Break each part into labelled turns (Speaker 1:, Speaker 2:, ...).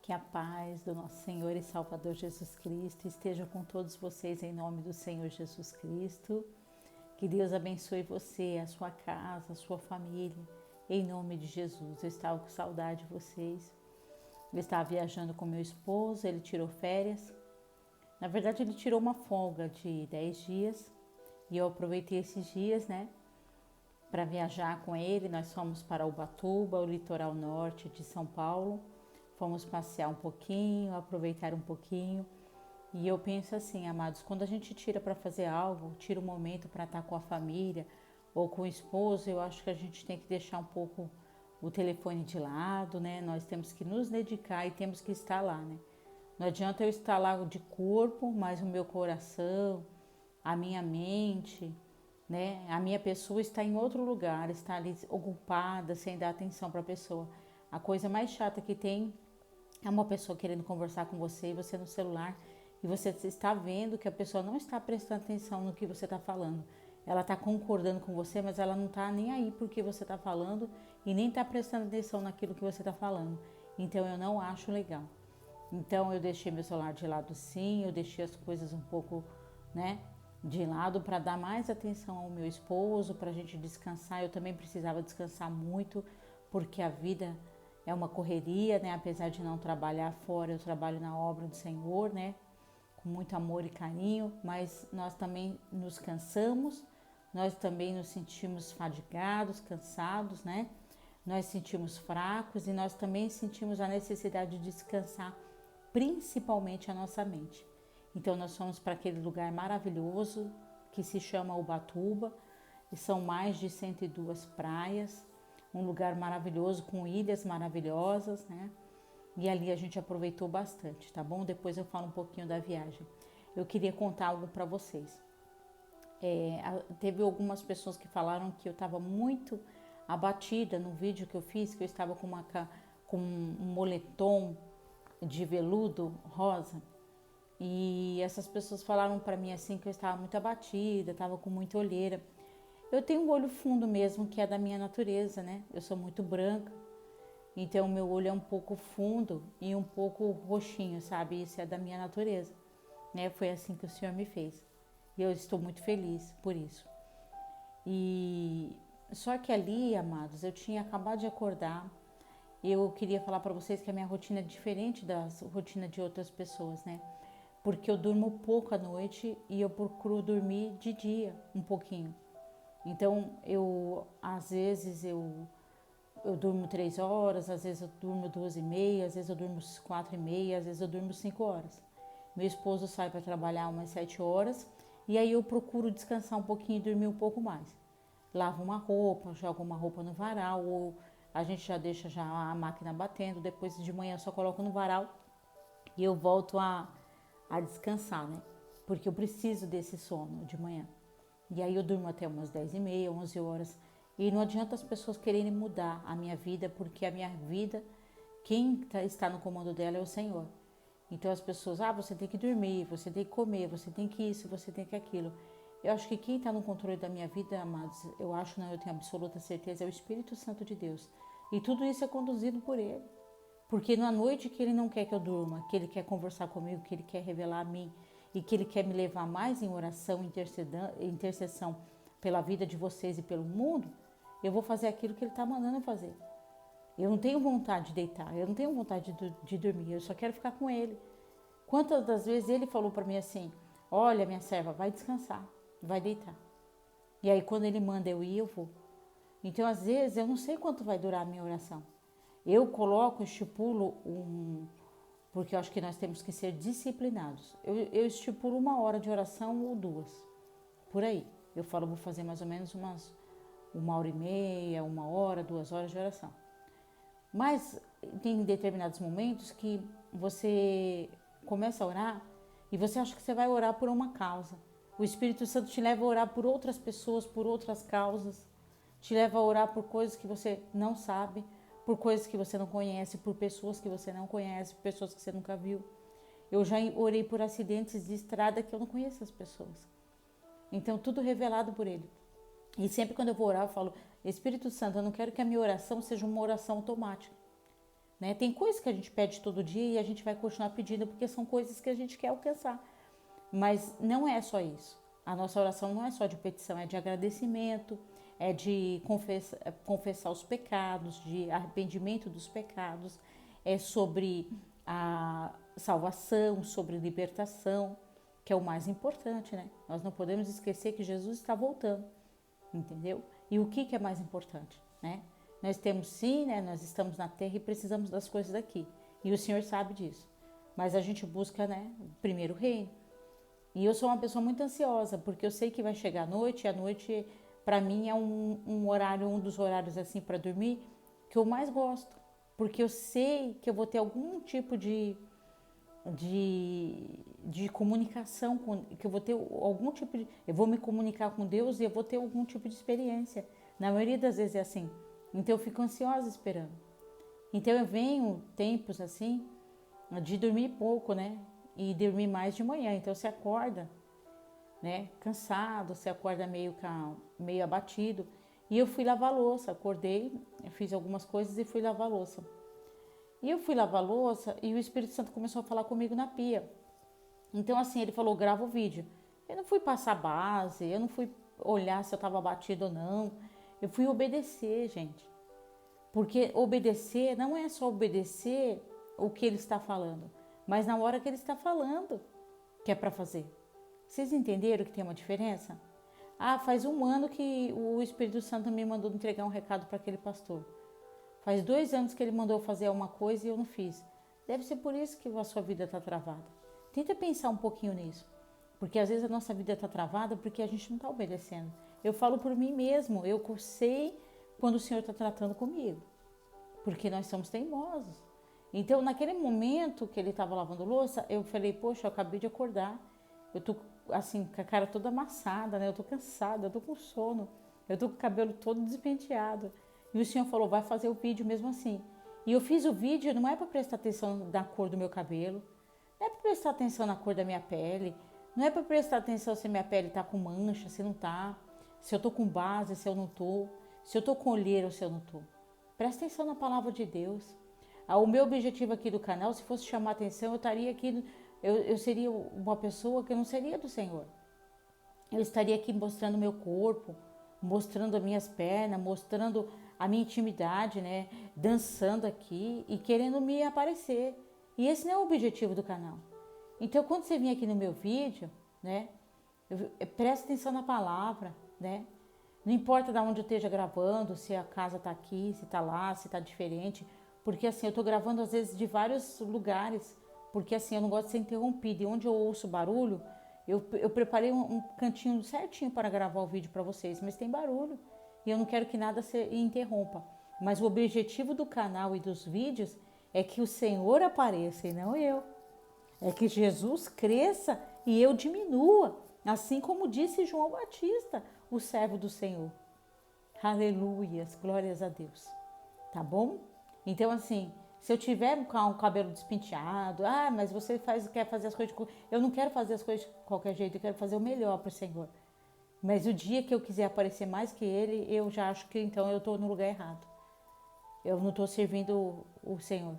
Speaker 1: Que a paz do nosso Senhor e Salvador Jesus Cristo esteja com todos vocês em nome do Senhor Jesus Cristo. Que Deus abençoe você, a sua casa, a sua família, em nome de Jesus. Eu estava com saudade de vocês. Eu estava viajando com meu esposo, ele tirou férias. Na verdade, ele tirou uma folga de 10 dias e eu aproveitei esses dias, para viajar com ele. Nós fomos para Ubatuba, o litoral norte de São Paulo. Fomos passear um pouquinho, aproveitar um pouquinho. E eu penso assim, amados, quando a gente tira para fazer algo, tira um momento para estar com a família ou com o esposo, eu acho que a gente tem que deixar um pouco o telefone de lado, Nós temos que nos dedicar e temos que estar lá, Não adianta eu estar lá de corpo, mas o meu coração, a minha mente, A minha pessoa está em outro lugar, está ali ocupada, sem dar atenção para a pessoa. A coisa mais chata que tem é uma pessoa querendo conversar com você e você no celular e você está vendo que a pessoa não está prestando atenção no que você está falando. Ela está concordando com você, mas ela não está nem aí porque você está falando e nem está prestando atenção naquilo que você está falando. Então eu não acho legal. Então eu deixei meu celular de lado sim, eu deixei as coisas um pouco, de lado para dar mais atenção ao meu esposo, para a gente descansar. Eu também precisava descansar muito porque a vida é uma correria, Apesar de não trabalhar fora, eu trabalho na obra do Senhor, Com muito amor e carinho, mas nós também nos cansamos, nós também nos sentimos fadigados, cansados, Nós sentimos fracos e nós também sentimos a necessidade de descansar, principalmente a nossa mente. Então nós fomos para aquele lugar maravilhoso que se chama Ubatuba, e são mais de 102 praias, um lugar maravilhoso com ilhas maravilhosas, E ali a gente aproveitou bastante, tá bom? Depois eu falo um pouquinho da viagem. Eu queria contar algo para vocês. Teve algumas pessoas que falaram que eu estava muito abatida no vídeo que eu fiz, que eu estava com um moletom de veludo rosa. E essas pessoas falaram para mim assim que eu estava muito abatida, estava com muita olheira. Eu tenho um olho fundo mesmo, que é da minha natureza, Eu sou muito branca, então meu olho é um pouco fundo e um pouco roxinho, sabe? Isso é da minha natureza, Foi assim que o Senhor me fez. E eu estou muito feliz por isso. E só que ali, amados, eu tinha acabado de acordar. Eu queria falar para vocês que a minha rotina é diferente da rotina de outras pessoas, Porque eu durmo pouco à noite e eu procuro dormir de dia um pouquinho. Então, às vezes eu durmo 3 horas, às vezes eu durmo 2h30, às vezes eu durmo 4h30, às vezes eu durmo 5 horas. Meu esposo sai para trabalhar umas 7 horas e aí eu procuro descansar um pouquinho e dormir um pouco mais. Lavo uma roupa, jogo uma roupa no varal, ou a gente já deixa já a máquina batendo, depois de manhã eu só coloco no varal e eu volto a descansar, Porque eu preciso desse sono de manhã. E aí eu durmo até umas 10h30, 11 horas. E não adianta as pessoas quererem mudar a minha vida, porque a minha vida, quem está no comando dela é o Senhor. Então as pessoas, você tem que dormir, você tem que comer, você tem que isso, você tem que aquilo. Eu acho que quem está no controle da minha vida, amados, eu acho não, eu tenho absoluta certeza, é o Espírito Santo de Deus. E tudo isso é conduzido por Ele. Porque na noite que Ele não quer que eu durma, que Ele quer conversar comigo, que Ele quer revelar a mim e que Ele quer me levar mais em oração, intercessão pela vida de vocês e pelo mundo, eu vou fazer aquilo que Ele está mandando eu fazer. Eu não tenho vontade de deitar, eu não tenho vontade de dormir, eu só quero ficar com Ele. Quantas das vezes Ele falou para mim assim, olha minha serva, vai descansar, vai deitar. E aí quando Ele manda eu ir, eu vou. Então às vezes eu não sei quanto vai durar a minha oração. Eu estipulo porque eu acho que nós temos que ser disciplinados. Eu estipulo 1 hora de oração ou 2, por aí. Eu falo, vou fazer mais ou menos umas 1h30, 1 hora, 2 horas de oração. Mas tem determinados momentos que você começa a orar e você acha que você vai orar por uma causa. O Espírito Santo te leva a orar por outras pessoas, por outras causas. Te leva a orar por coisas que você não sabe, por coisas que você não conhece, por pessoas que você não conhece, por pessoas que você nunca viu. Eu já orei por acidentes de estrada que eu não conheço as pessoas. Então, tudo revelado por Ele. E sempre quando eu vou orar, eu falo, Espírito Santo, eu não quero que a minha oração seja uma oração automática. né? Tem coisas que a gente pede todo dia e a gente vai continuar pedindo porque são coisas que a gente quer alcançar. Mas não é só isso. A nossa oração não é só de petição, é de agradecimento, é de confessar os pecados, de arrependimento dos pecados, é sobre a salvação, sobre libertação, que é o mais importante, né? Nós não podemos esquecer que Jesus está voltando, entendeu? E o que é mais importante, né? Nós temos sim, né? Nós estamos na terra e precisamos das coisas daqui. E o Senhor sabe disso. Mas a gente busca, né? O primeiro reino. E eu sou uma pessoa muito ansiosa, porque eu sei que vai chegar a noite, e a noite, para mim, é um horário, um dos horários assim para dormir, que eu mais gosto. Porque eu sei que eu vou ter algum tipo de comunicação, que eu vou ter algum tipo de. Eu vou me comunicar com Deus e eu vou ter algum tipo de experiência. Na maioria das vezes é assim. Então eu fico ansiosa esperando. Então eu venho tempos assim, de dormir pouco, né? E dormir mais de manhã. Então você acorda, né? Cansado, você acorda meio abatido. E eu fui lavar a louça, acordei, fiz algumas coisas e fui lavar a louça. E eu fui lavar a louça e o Espírito Santo começou a falar comigo na pia. Então assim, ele falou, grava o vídeo. Eu não fui passar base, eu não fui olhar se eu estava abatido ou não. Eu fui obedecer, gente. Porque obedecer não é só obedecer o que ele está falando, mas na hora que ele está falando que é para fazer. Vocês entenderam que tem uma diferença? Ah, faz 1 ano que o Espírito Santo me mandou entregar um recado para aquele pastor. Faz 2 anos que ele mandou fazer uma coisa e eu não fiz. Deve ser por isso que a sua vida está travada. Tenta pensar um pouquinho nisso. Porque às vezes a nossa vida está travada porque a gente não está obedecendo. Eu falo por mim mesmo, eu sei quando o Senhor está tratando comigo. Porque nós somos teimosos. Então, naquele momento que ele estava lavando louça, eu falei, poxa, eu acabei de acordar. Eu tô assim, com a cara toda amassada, né? Eu tô cansada, eu tô com sono. Eu tô com o cabelo todo despenteado. E o Senhor falou, vai fazer o vídeo mesmo assim. E eu fiz o vídeo, não é para prestar atenção na cor do meu cabelo. Não é para prestar atenção na cor da minha pele. Não é para prestar atenção se minha pele tá com mancha, se não tá. Se eu tô com base, se eu não tô. Se eu tô com olheira ou se eu não tô. Presta atenção na palavra de Deus. O meu objetivo aqui do canal, se fosse chamar atenção, eu estaria aqui, eu seria uma pessoa que não seria do Senhor. Eu estaria aqui mostrando meu corpo, mostrando as minhas pernas, mostrando a minha intimidade, né? Dançando aqui e querendo me aparecer. E esse não é o objetivo do canal. Então, quando você vir aqui no meu vídeo, né? Presta atenção na palavra, né? Não importa de onde eu esteja gravando, se a casa tá aqui, se tá lá, se tá diferente. Porque assim, eu tô gravando às vezes de vários lugares. Porque assim, eu não gosto de ser interrompida. E onde eu ouço barulho, eu preparei um cantinho certinho para gravar o vídeo para vocês. Mas tem barulho. E eu não quero que nada se interrompa. Mas o objetivo do canal e dos vídeos é que o Senhor apareça e não eu. É que Jesus cresça e eu diminua. Assim como disse João Batista, o servo do Senhor. Aleluias, glórias a Deus. Tá bom? Então assim, se eu tiver com o cabelo despenteado, mas você quer fazer as coisas... Eu não quero fazer as coisas de qualquer jeito, eu quero fazer o melhor para o Senhor. Mas o dia que eu quiser aparecer mais que Ele, eu já acho que então eu estou no lugar errado. Eu não estou servindo o Senhor.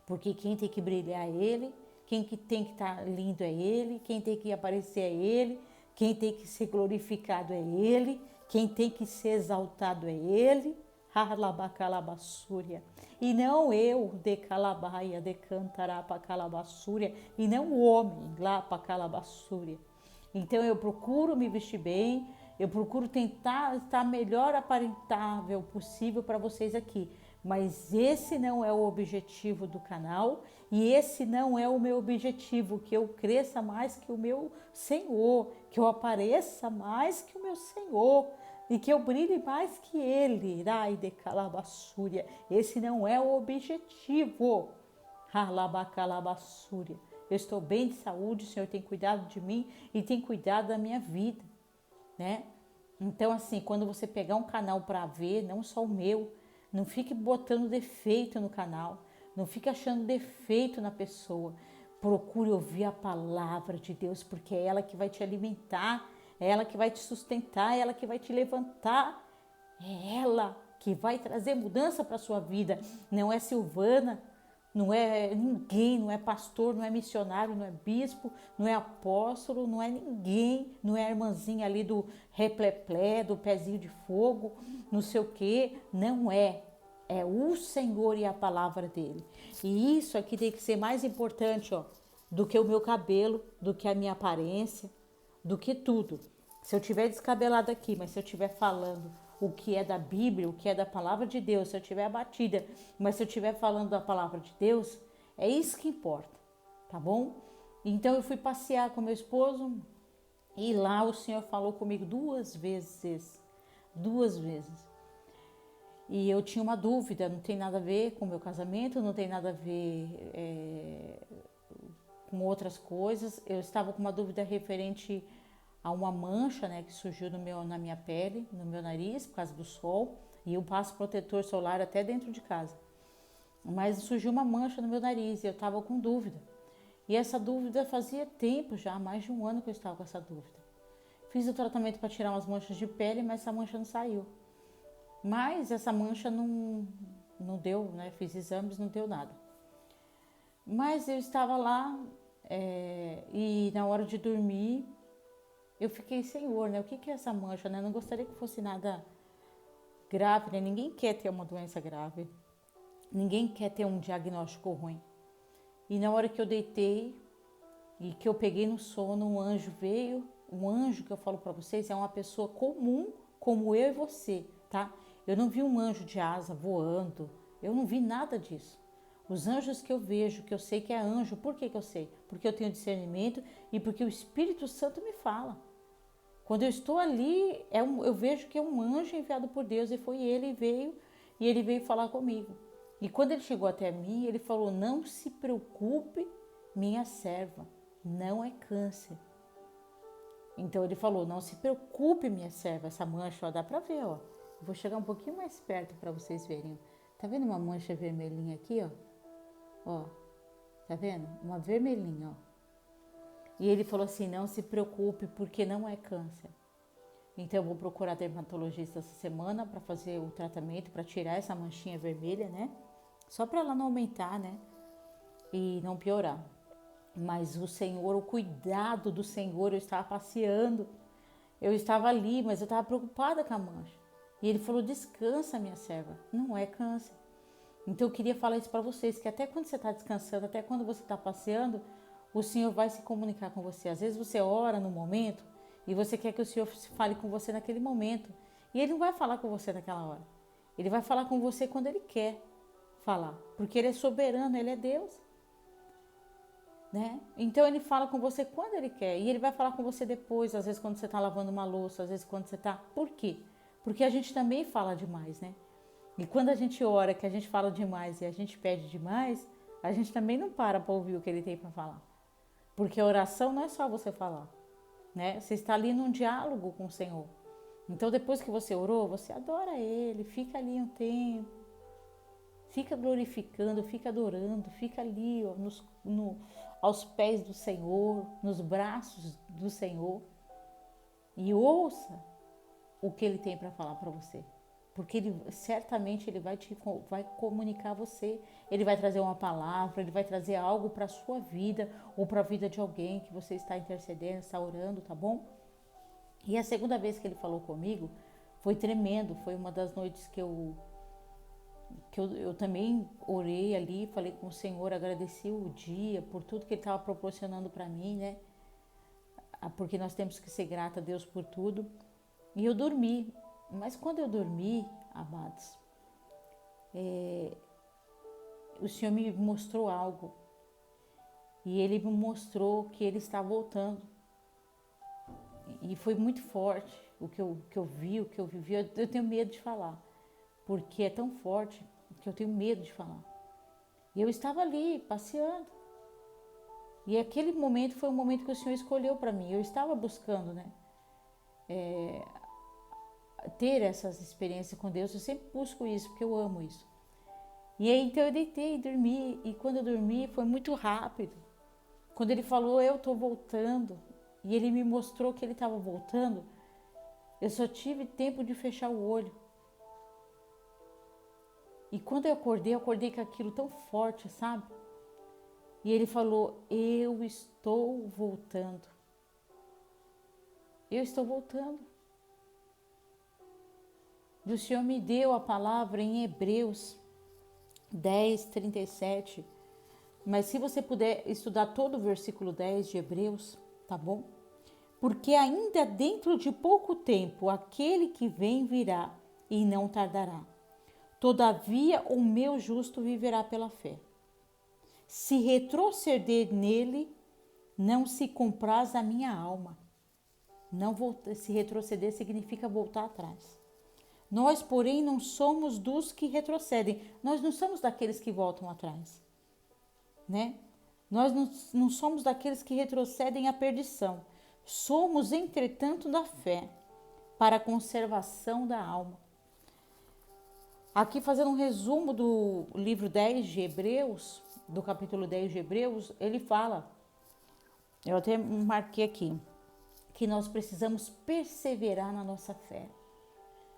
Speaker 1: Porque quem tem que brilhar é Ele, quem que tem que estar lindo é Ele, quem tem que aparecer é Ele, quem tem que ser glorificado é Ele, quem tem que ser exaltado é Ele. E não eu, de calabaia, de cantará para calabassúria, e não o homem lá para calabassúria. Então eu procuro me vestir bem, eu procuro tentar estar melhor aparentável possível para vocês aqui. Mas esse não é o objetivo do canal e esse não é o meu objetivo, que eu cresça mais que o meu Senhor, que eu apareça mais que o meu Senhor e que eu brilhe mais que Ele. Irai de calabassúria. Esse não é o objetivo. Halabacalabassúria. Eu estou bem de saúde, o Senhor tem cuidado de mim e tem cuidado da minha vida, né? Então assim, quando você pegar um canal para ver, não só o meu, não fique botando defeito no canal, não fique achando defeito na pessoa. Procure ouvir a palavra de Deus, porque é ela que vai te alimentar, é ela que vai te sustentar, é ela que vai te levantar, é ela que vai trazer mudança para a sua vida. Não é Silvana, não é ninguém, não é pastor, não é missionário, não é bispo, não é apóstolo, não é ninguém, não é a irmãzinha ali do repleplé, do pezinho de fogo, não sei o quê, não é. É o Senhor e a palavra dele. E isso aqui tem que ser mais importante, ó, do que o meu cabelo, do que a minha aparência, do que tudo. Se eu tiver descabelado aqui, mas se eu estiver falando o que é da Bíblia, o que é da palavra de Deus, se eu estiver abatida, mas se eu estiver falando da palavra de Deus, é isso que importa, tá bom? Então eu fui passear com meu esposo e lá o Senhor falou comigo duas vezes. E eu tinha uma dúvida, não tem nada a ver com o meu casamento, não tem nada a ver com outras coisas. Eu estava com uma dúvida referente a uma mancha, né, que surgiu na minha pele, no meu nariz, por causa do sol. E eu passo protetor solar até dentro de casa. Mas surgiu uma mancha no meu nariz e eu estava com dúvida. E essa dúvida fazia tempo já, mais de um ano que eu estava com essa dúvida. Fiz o tratamento para tirar umas manchas de pele, mas essa mancha não saiu. Mas essa mancha não deu, né? Fiz exames, não deu nada. Mas eu estava lá e na hora de dormir, eu fiquei, Senhor, né? O que é essa mancha, né? Eu não gostaria que fosse nada grave, né? Ninguém quer ter uma doença grave. Ninguém quer ter um diagnóstico ruim. E na hora que eu deitei e que eu peguei no sono, um anjo veio. Um anjo que eu falo para vocês é uma pessoa comum, como eu e você, tá? Eu não vi um anjo de asa voando. Eu não vi nada disso. Os anjos que eu vejo, que eu sei que é anjo, por que eu sei? Porque eu tenho discernimento e porque o Espírito Santo me fala. Quando eu estou ali, eu vejo que é um anjo enviado por Deus e foi ele e ele veio falar comigo. E quando ele chegou até mim, ele falou: não se preocupe, minha serva, não é câncer. Então ele falou: não se preocupe, minha serva, essa mancha, ó, dá pra ver, ó. Eu vou chegar um pouquinho mais perto para vocês verem. Tá vendo uma mancha vermelhinha aqui, ó? Ó, tá vendo? Uma vermelhinha, ó. E ele falou assim: não se preocupe, porque não é câncer. Então eu vou procurar dermatologista essa semana para fazer o tratamento, para tirar essa manchinha vermelha, né? Só para ela não aumentar, né? E não piorar. Mas o Senhor, o cuidado do Senhor, eu estava passeando. Eu estava ali, mas eu estava preocupada com a mancha. E ele falou: descansa, minha serva, não é câncer. Então eu queria falar isso para vocês, que até quando você está descansando, até quando você está passeando, o Senhor vai se comunicar com você. Às vezes você ora no momento e você quer que o Senhor fale com você naquele momento. E Ele não vai falar com você naquela hora. Ele vai falar com você quando Ele quer falar, porque Ele é soberano, Ele é Deus. Né? Então Ele fala com você quando Ele quer. E Ele vai falar com você depois, às vezes quando você está lavando uma louça, às vezes quando você está... Por quê? Porque a gente também fala demais, né? E quando a gente ora, que a gente fala demais e a gente pede demais, a gente também não para ouvir o que Ele tem para falar. Porque a oração não é só você falar, né? Você está ali num diálogo com o Senhor. Então depois que você orou, você adora Ele, fica ali um tempo, fica glorificando, fica adorando, fica ali ó, aos pés do Senhor, nos braços do Senhor e ouça o que Ele tem para falar para você. Porque certamente Ele vai comunicar a você, Ele vai trazer uma palavra, Ele vai trazer algo para a sua vida ou para a vida de alguém que você está intercedendo, está orando, tá bom? E a segunda vez que Ele falou comigo foi tremendo, foi uma das noites que eu também orei ali, falei com o Senhor, agradeci o dia por tudo que Ele estava proporcionando para mim, né? Porque nós temos que ser grata a Deus por tudo. E eu dormi. Mas quando eu dormi, amados, o Senhor me mostrou algo. E Ele me mostrou que Ele está voltando. E foi muito forte o que eu vi, o que eu vivi. Eu tenho medo de falar, porque é tão forte que eu tenho medo de falar. E eu estava ali, passeando. E aquele momento foi um momento que o Senhor escolheu para mim. Eu estava buscando, né? Ter essas experiências com Deus. Eu sempre busco isso, porque eu amo isso. E aí, então eu deitei e dormi. E quando eu dormi, foi muito rápido. Quando Ele falou, eu estou voltando, e Ele me mostrou que Ele estava voltando, eu só tive tempo de fechar o olho. E quando eu acordei com aquilo tão forte, sabe? E ele falou, eu estou voltando. Eu estou voltando. E o Senhor me deu a palavra em Hebreus 10, 37. Mas se você puder estudar todo o versículo 10 de Hebreus, tá bom? Porque ainda dentro de pouco tempo aquele que vem virá e não tardará. Todavia o meu justo viverá pela fé. Se retroceder nele, não se compraz a minha alma. Não se retroceder significa voltar atrás. Nós, porém, não somos dos que retrocedem. Nós não somos daqueles que voltam atrás, né? Nós não somos daqueles que retrocedem à perdição. Somos, entretanto, da fé, para a conservação da alma. Aqui, fazendo um resumo do livro 10 de Hebreus, do capítulo 10 de Hebreus, ele fala, eu até marquei aqui, que nós precisamos perseverar na nossa fé.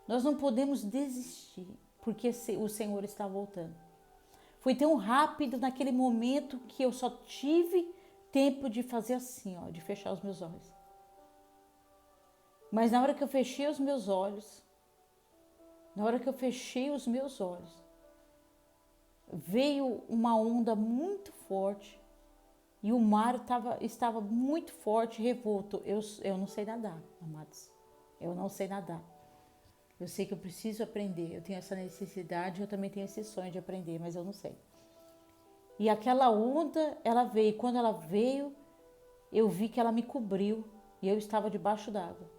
Speaker 1: Nós não podemos desistir, porque o Senhor está voltando. Foi tão rápido naquele momento que eu só tive tempo de fazer assim, ó, de fechar os meus olhos. Mas na hora que eu fechei os meus olhos, veio uma onda muito forte e o mar estava muito forte, revolto. Eu não sei nadar, amados. Eu não sei nadar. Eu sei que eu preciso aprender, eu tenho essa necessidade, eu também tenho esse sonho de aprender, mas eu não sei. E aquela onda, ela veio, e quando ela veio, eu vi que ela me cobriu e eu estava debaixo d'água.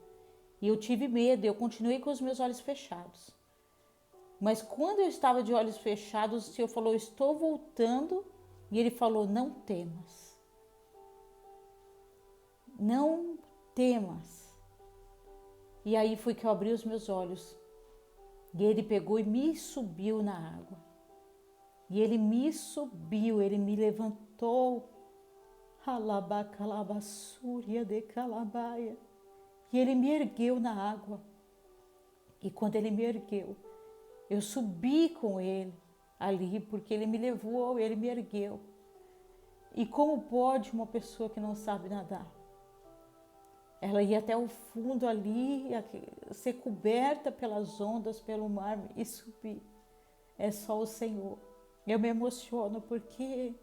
Speaker 1: E eu tive medo, eu continuei com os meus olhos fechados. Mas quando eu estava de olhos fechados, o Senhor falou, estou voltando, e Ele falou, não temas. Não temas. E aí foi que eu abri os meus olhos. E ele pegou e me subiu na água. E ele me subiu, ele me levantou. Alabacalabassúria de calabaia. E ele me ergueu na água. E quando ele me ergueu, eu subi com ele ali, porque ele me levou, ele me ergueu. E como pode uma pessoa que não sabe nadar? Ela ia até o fundo ali, ser coberta pelas ondas, pelo mar e subir. É só o Senhor. Eu me emociono porque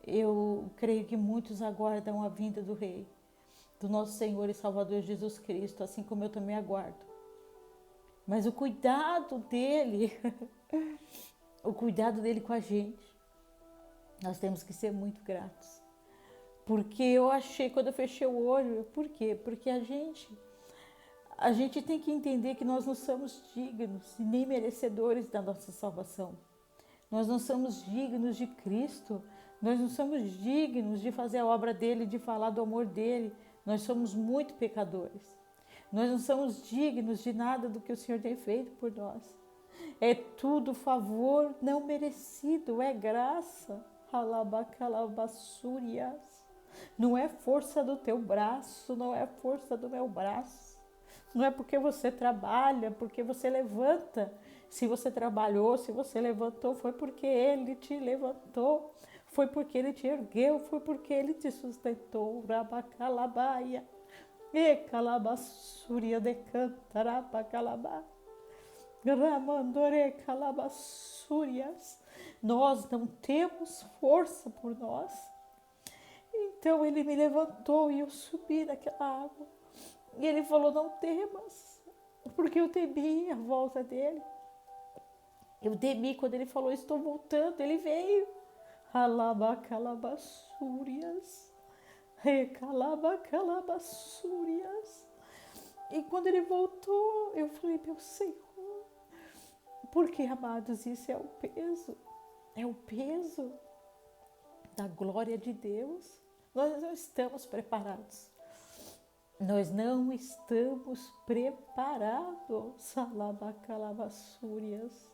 Speaker 1: eu creio que muitos aguardam a vinda do Rei, do nosso Senhor e Salvador Jesus Cristo, assim como eu também aguardo. Mas o cuidado dele, o cuidado dele com a gente, nós temos que ser muito gratos. Porque eu achei, quando eu fechei o olho, por quê? Porque a gente tem que entender que nós não somos dignos e nem merecedores da nossa salvação. Nós não somos dignos de Cristo, nós não somos dignos de fazer a obra dele, de falar do amor dele. Nós somos muito pecadores. Nós não somos dignos de nada do que o Senhor tem feito por nós. É tudo favor não merecido, é graça. Alabacalabassúrias. Não é força do teu braço, não é força do meu braço. Não é porque você trabalha, porque você levanta. Se você trabalhou, se você levantou, foi porque Ele te levantou. Foi porque Ele te ergueu, foi porque Ele te sustentou. Rabacalabaia. E calabassúria de cantarabacalabá. Ramandore calabassúrias. Nós não temos força por nós. Então ele me levantou e eu subi naquela água. E ele falou, não temas, porque eu temi a volta dele. Eu temi quando ele falou, estou voltando, ele veio. Alabacalabassúrias, recalabacalabassúrias. E quando ele voltou, eu falei, meu Senhor, porque, amados, isso é o peso da glória de Deus. Nós não estamos preparados. Nós não estamos preparados. Salabacalabassúrias.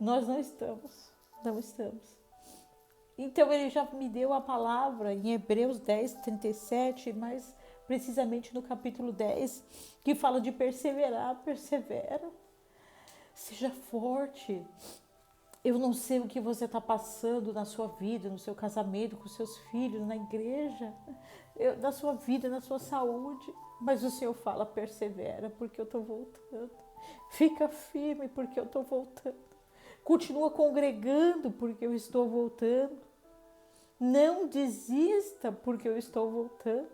Speaker 1: Nós não estamos. Então ele já me deu a palavra em Hebreus 10, 37, mas precisamente no capítulo 10, que fala de perseverar, persevera. Seja forte. Eu não sei o que você está passando na sua vida, no seu casamento, com seus filhos, na igreja, na sua vida, na sua saúde. Mas o Senhor fala, persevera, porque eu estou voltando. Fica firme, porque eu estou voltando. Continua congregando, porque eu estou voltando. Não desista, porque eu estou voltando.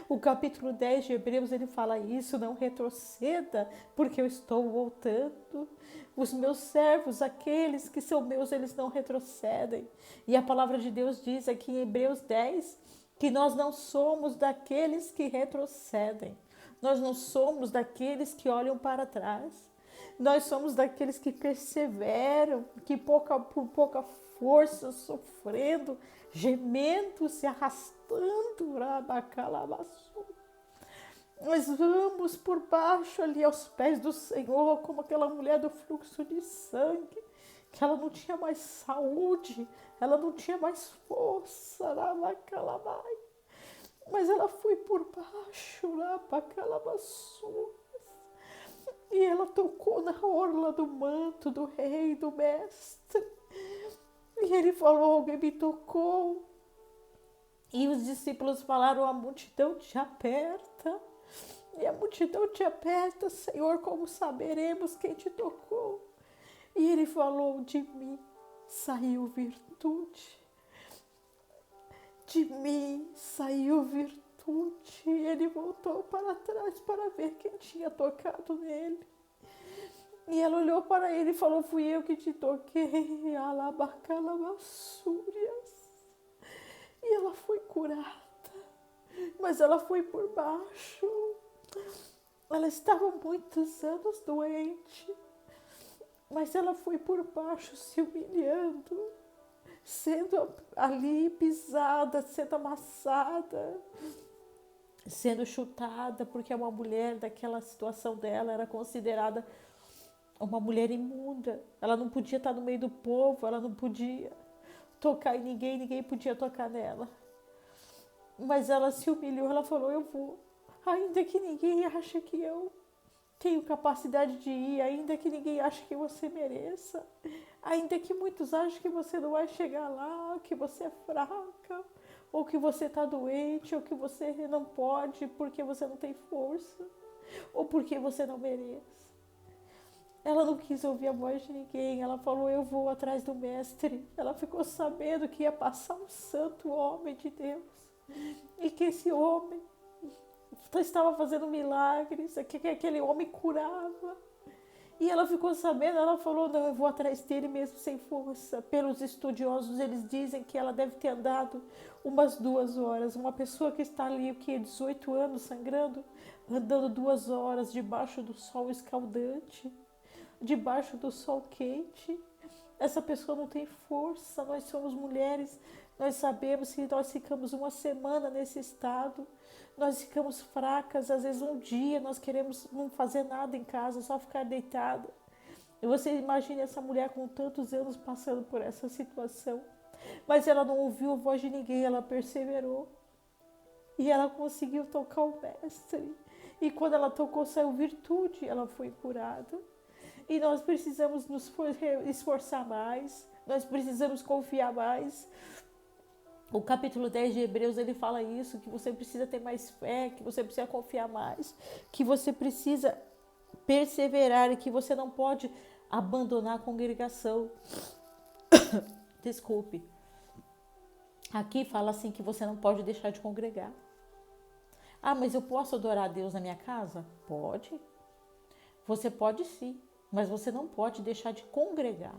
Speaker 1: O capítulo 10 de Hebreus, ele fala isso, não retroceda, porque eu estou voltando. Os meus servos, aqueles que são meus, eles não retrocedem. E a palavra de Deus diz aqui em Hebreus 10, que nós não somos daqueles que retrocedem. Nós não somos daqueles que olham para trás. Nós somos daqueles que perseveram, que por pouca força, sofrendo, gemendo, se arrastando, rabacalabaçu. Nós vamos por baixo ali aos pés do Senhor, como aquela mulher do fluxo de sangue, que ela não tinha mais saúde, ela não tinha mais força, rabacalabai. Mas ela foi por baixo, rabacalabaçu. E ela tocou na orla do manto do rei, do mestre. E ele falou, alguém me tocou. E os discípulos falaram, a multidão te aperta. E a multidão te aperta, Senhor, como saberemos quem te tocou? E ele falou, de mim saiu virtude. De mim saiu virtude. E ele voltou para trás para ver quem tinha tocado nele. E ela olhou para ele e falou, fui eu que te toquei, alabacalabassúrias. E ela foi curada, mas ela foi por baixo. Ela estava muitos anos doente, mas ela foi por baixo se humilhando, sendo ali pisada, sendo amassada, sendo chutada, porque uma mulher daquela situação dela era considerada uma mulher imunda. Ela não podia estar no meio do povo, ela não podia tocar em ninguém, ninguém podia tocar nela. Mas ela se humilhou, ela falou, eu vou, ainda que ninguém ache que eu tenho capacidade de ir, ainda que ninguém ache que você mereça, ainda que muitos achem que você não vai chegar lá, que você é fraca, ou que você está doente, ou que você não pode porque você não tem força, ou porque você não merece. Ela não quis ouvir a voz de ninguém, ela falou, eu vou atrás do mestre. Ela ficou sabendo que ia passar um santo homem de Deus, e que esse homem estava fazendo milagres, que aquele homem curava. E ela ficou sabendo, ela falou, não, eu vou atrás dele mesmo sem força. Pelos estudiosos, eles dizem que ela deve ter andado umas 2 horas. Uma pessoa que está ali, 18 anos sangrando, andando 2 horas debaixo do sol escaldante, debaixo do sol quente. Essa pessoa não tem força. Nós somos mulheres, nós sabemos que nós ficamos uma semana nesse estado, nós ficamos fracas, às vezes um dia nós queremos não fazer nada em casa, só ficar deitada. E você imagina essa mulher com tantos anos passando por essa situação, mas ela não ouviu a voz de ninguém, ela perseverou e ela conseguiu tocar o mestre. E quando ela tocou, saiu virtude, ela foi curada. E nós precisamos nos esforçar mais, nós precisamos confiar mais. O capítulo 10 de Hebreus, ele fala isso, que você precisa ter mais fé, que você precisa confiar mais, que você precisa perseverar e que você não pode abandonar a congregação. Desculpe. Aqui fala assim que você não pode deixar de congregar. Ah, mas eu posso adorar a Deus na minha casa? Pode. Você pode sim, mas você não pode deixar de congregar.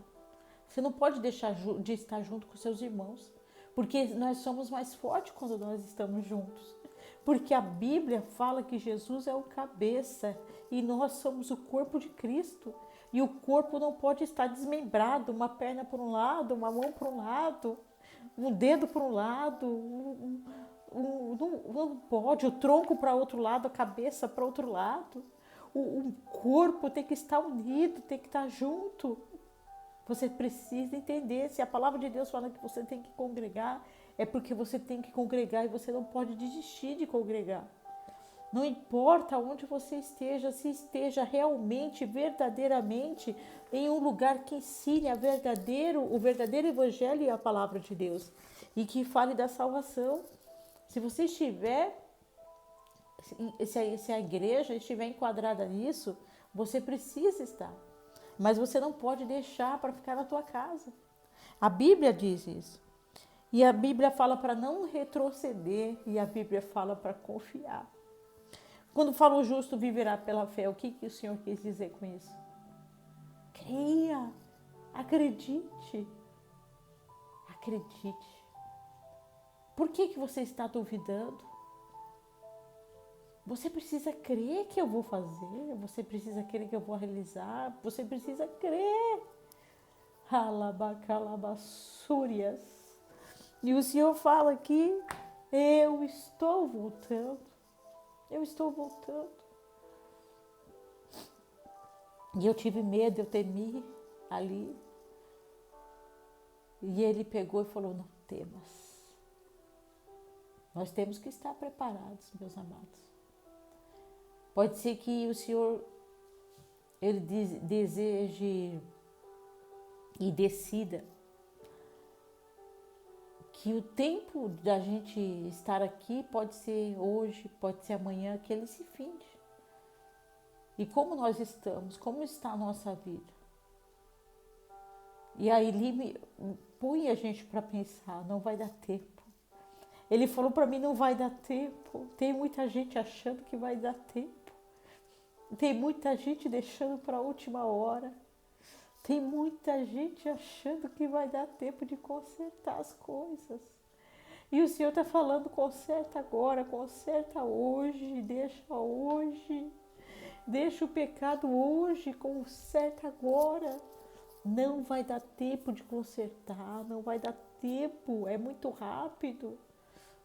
Speaker 1: Você não pode deixar de estar junto com seus irmãos. Porque nós somos mais fortes quando nós estamos juntos. Porque a Bíblia fala que Jesus é o cabeça e nós somos o corpo de Cristo. E o corpo não pode estar desmembrado, uma perna por um lado, uma mão por um lado, um dedo por um lado, não pode, o tronco para outro lado, a cabeça para outro lado. O corpo tem que estar unido, tem que estar junto. Você precisa entender, se a palavra de Deus fala que você tem que congregar, é porque você tem que congregar e você não pode desistir de congregar. Não importa onde você esteja, se esteja realmente, verdadeiramente em um lugar que ensine o verdadeiro evangelho e a palavra de Deus e que fale da salvação. Se você estiver, se a igreja estiver enquadrada nisso, você precisa estar. Mas você não pode deixar para ficar na tua casa. A Bíblia diz isso. E a Bíblia fala para não retroceder e a Bíblia fala para confiar. Quando fala o justo viverá pela fé, o que o Senhor quis dizer com isso? Creia, acredite, acredite. Por que você está duvidando? Você precisa crer que eu vou fazer, você precisa crer que eu vou realizar, você precisa crer. Alabacalabassúrias. E o Senhor fala aqui, eu estou voltando. Eu estou voltando. E eu tive medo, eu temi ali. E ele pegou e falou, não temas. Nós temos que estar preparados, meus amados. Pode ser que o Senhor, ele deseje e decida que o tempo da gente estar aqui pode ser hoje, pode ser amanhã, que ele se finde. E como nós estamos, como está a nossa vida? E aí ele põe a gente para pensar, não vai dar tempo. Ele falou para mim, não vai dar tempo. Tem muita gente achando que vai dar tempo. Tem muita gente deixando para a última hora. Tem muita gente achando que vai dar tempo de consertar as coisas. E o Senhor está falando, conserta agora, conserta hoje, deixa hoje. Deixa o pecado hoje, conserta agora. Não vai dar tempo de consertar, não vai dar tempo, é muito rápido.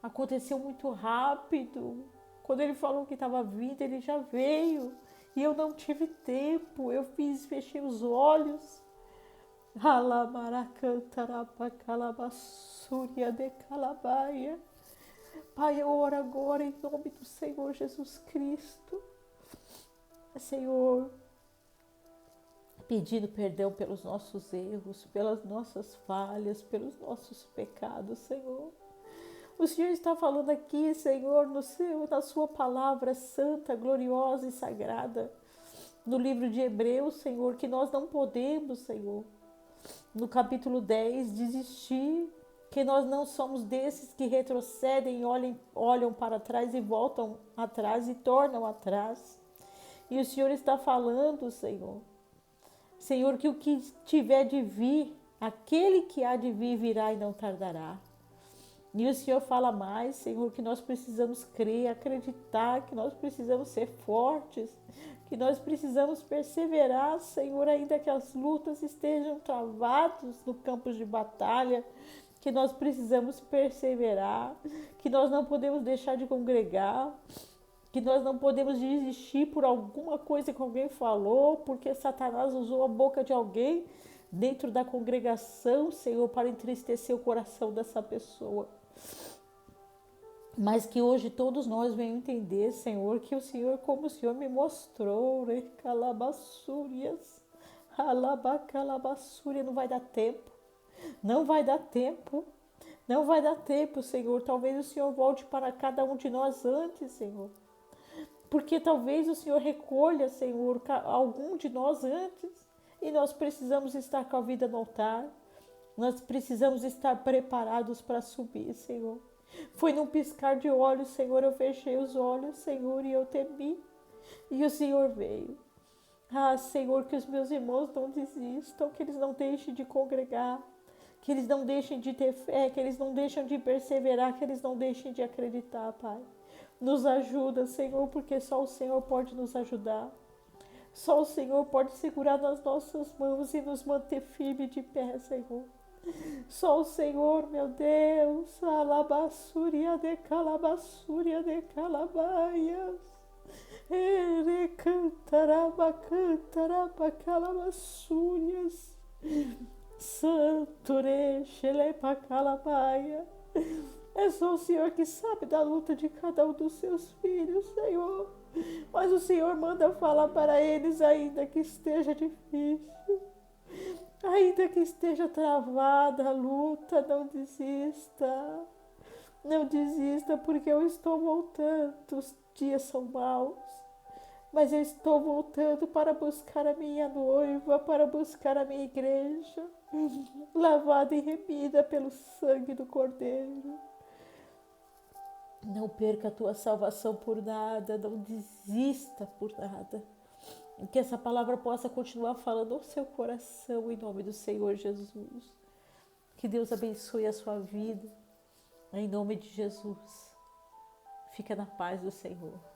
Speaker 1: Aconteceu muito rápido. Quando ele falou que estava vindo, ele já veio. E eu não tive tempo, eu fechei os olhos. Alamaracantarapakalabassuria de calabaia. Pai, eu oro agora em nome do Senhor Jesus Cristo. Senhor, pedindo perdão pelos nossos erros, pelas nossas falhas, pelos nossos pecados, Senhor. O Senhor está falando aqui, Senhor, na sua palavra santa, gloriosa e sagrada, no livro de Hebreus, Senhor, que nós não podemos, Senhor, no capítulo 10, desistir, que nós não somos desses que retrocedem, olham para trás e voltam atrás e tornam atrás. E o Senhor está falando, Senhor, que o que tiver de vir, aquele que há de vir virá e não tardará. E o Senhor fala mais, Senhor, que nós precisamos crer, acreditar, que nós precisamos ser fortes, que nós precisamos perseverar, Senhor, ainda que as lutas estejam travadas no campo de batalha, que nós precisamos perseverar, que nós não podemos deixar de congregar, que nós não podemos desistir por alguma coisa que alguém falou, porque Satanás usou a boca de alguém dentro da congregação, Senhor, para entristecer o coração dessa pessoa. Mas que hoje todos nós venhamos entender, Senhor, que o Senhor, como o Senhor me mostrou, calabassúrias, alabacalabassúria, não vai dar tempo, não vai dar tempo, não vai dar tempo, Senhor. Talvez o Senhor volte para cada um de nós antes, Senhor. Porque talvez o Senhor recolha, Senhor, algum de nós antes, e nós precisamos estar com a vida no altar. Nós precisamos estar preparados para subir, Senhor. Foi num piscar de olhos, Senhor, eu fechei os olhos, Senhor, e eu temi. E o Senhor veio. Ah, Senhor, que os meus irmãos não desistam, que eles não deixem de congregar, que eles não deixem de ter fé, que eles não deixem de perseverar, que eles não deixem de acreditar, Pai. Nos ajuda, Senhor, porque só o Senhor pode nos ajudar. Só o Senhor pode segurar nas nossas mãos e nos manter firme de pé, Senhor. Só o Senhor, meu Deus, alabassúria de calabaias, ere cantaraba calabassúrias, santo rechelepa calabaia.
Speaker 2: É só o Senhor que sabe da luta de cada um dos seus filhos, Senhor. Mas o Senhor manda falar para eles, ainda que esteja difícil, ainda que esteja travada a luta, não desista. Não desista, porque eu estou voltando. Os dias são maus, mas eu estou voltando para buscar a minha noiva, para buscar a minha igreja, lavada e remida pelo sangue do Cordeiro. Não perca a tua salvação por nada, não desista por nada. Que essa palavra possa continuar falando ao seu coração, em nome do Senhor Jesus. Que Deus abençoe a sua vida, em nome de Jesus. Fica na paz do Senhor.